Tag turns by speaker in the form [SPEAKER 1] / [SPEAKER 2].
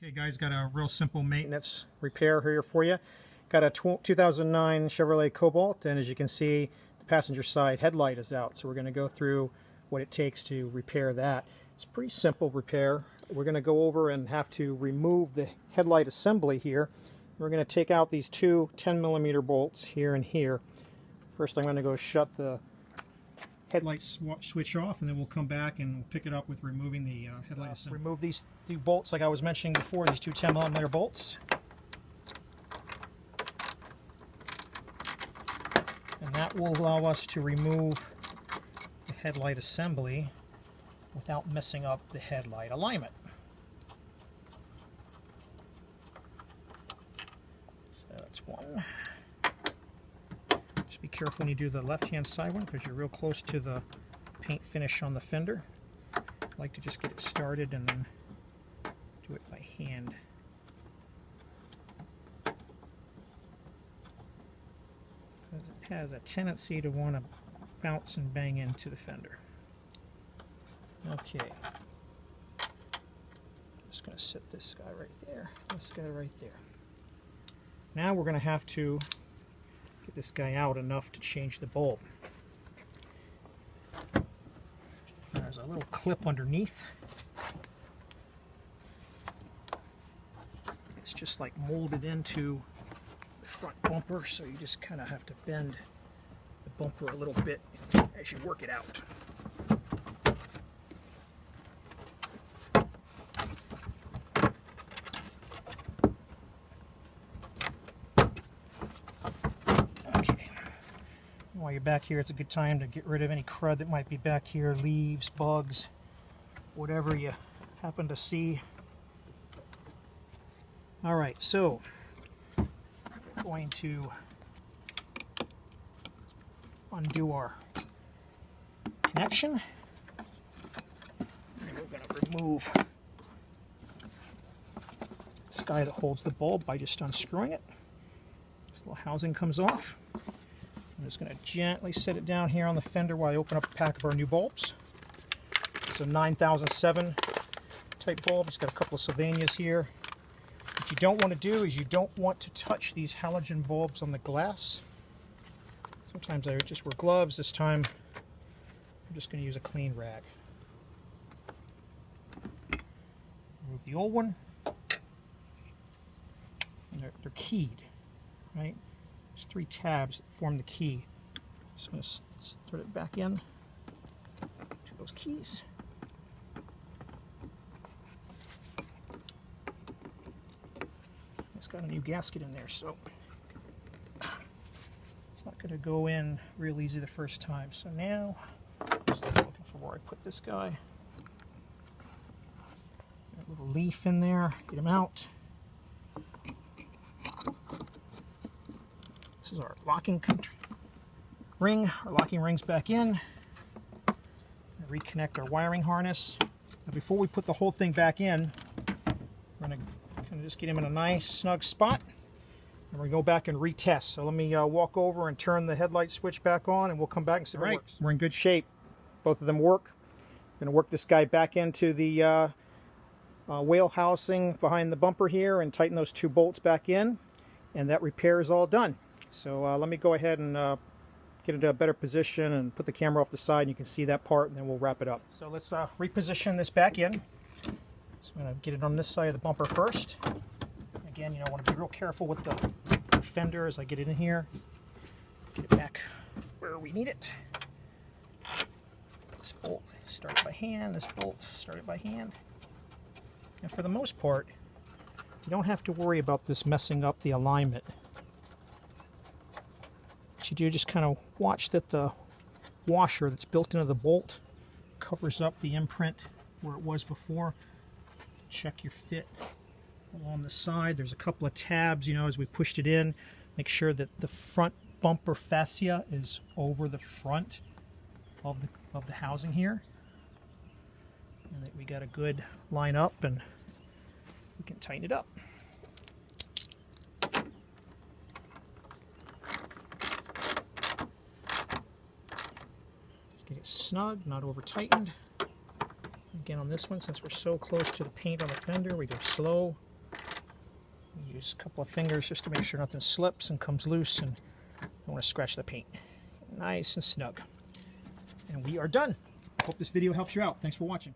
[SPEAKER 1] Okay guys, got a real simple maintenance repair here for you. Got a 2009 Chevrolet Cobalt, and as you can see, the passenger side headlight is out. So we're going to go through what it takes to repair that. It's a pretty simple repair. We're going to go over and have to remove the headlight assembly here. We're going to take out these two 10mm bolts here and here. First I'm going to go shut the headlight switch off, and then we'll come back and pick it up with removing the headlight assembly. Remove these two bolts like I was mentioning before, these two 10mm bolts. And that will allow us to remove the headlight assembly without messing up the headlight alignment. So that's one. Just be careful when you do the left-hand side one because you're real close to the paint finish on the fender. I like to just get it started and then do it by hand. Because it has a tendency to want to bounce and bang into the fender. Okay. Just going to sit this guy right there, this guy right there. Now we're going to have to get this guy out enough to change the bulb. There's a little clip underneath. It's just like molded into the front bumper, so you just kind of have to bend the bumper a little bit as you work it out. While you're back here, it's a good time to get rid of any crud that might be back here, leaves, bugs, whatever you happen to see. Alright, so we're going to undo our connection. And we're going to remove this guy that holds the bulb by just unscrewing it. This little housing comes off. I'm just going to gently set it down here on the fender while I open up a pack of our new bulbs. It's a 9007 type bulb. It's got a couple of Sylvanias here. What you don't want to do is you don't want to touch these halogen bulbs on the glass. Sometimes I just wear gloves. This time I'm just going to use a clean rag. Remove the old one. And they're keyed, right? There's three tabs that form the key. Just going to start it back in to those keys. It's got a new gasket in there, so it's not going to go in real easy the first time. So now, just looking for where I put this guy. Got a little leaf in there. Get him out. This is our locking ring. Our locking ring's back in. Reconnect our wiring harness. Now before we put the whole thing back in, we're going to kind of just get him in a nice snug spot. And we're going to go back and retest. So let me walk over and turn the headlight switch back on, and we'll come back and see if it works. We're in good shape. Both of them work. I'm going to work this guy back into the wheel housing behind the bumper here and tighten those two bolts back in. And that repair is all done. So let me go ahead and get into a better position and put the camera off the side, and you can see that part, and then we'll wrap it up. So let's reposition this back in. So I'm going to get it on this side of the bumper first. Again, I want to be real careful with the fender as I get it in here. Get it back where we need it. This bolt started by hand, this bolt started by hand. And for the most part, you don't have to worry about this messing up the alignment. What you do, just kind of watch that the washer that's built into the bolt covers up the imprint where it was before. Check your fit along the side. There's a couple of tabs, as we pushed it in. Make sure that the front bumper fascia is over the front of the housing here, and that we got a good line up, and we can tighten it up. Get it snug, not over tightened. Again, on this one, since we're so close to the paint on the fender, we go slow. Use a couple of fingers just to make sure nothing slips and comes loose, and don't want to scratch the paint. Nice and snug. And we are done. Hope this video helps you out. Thanks for watching.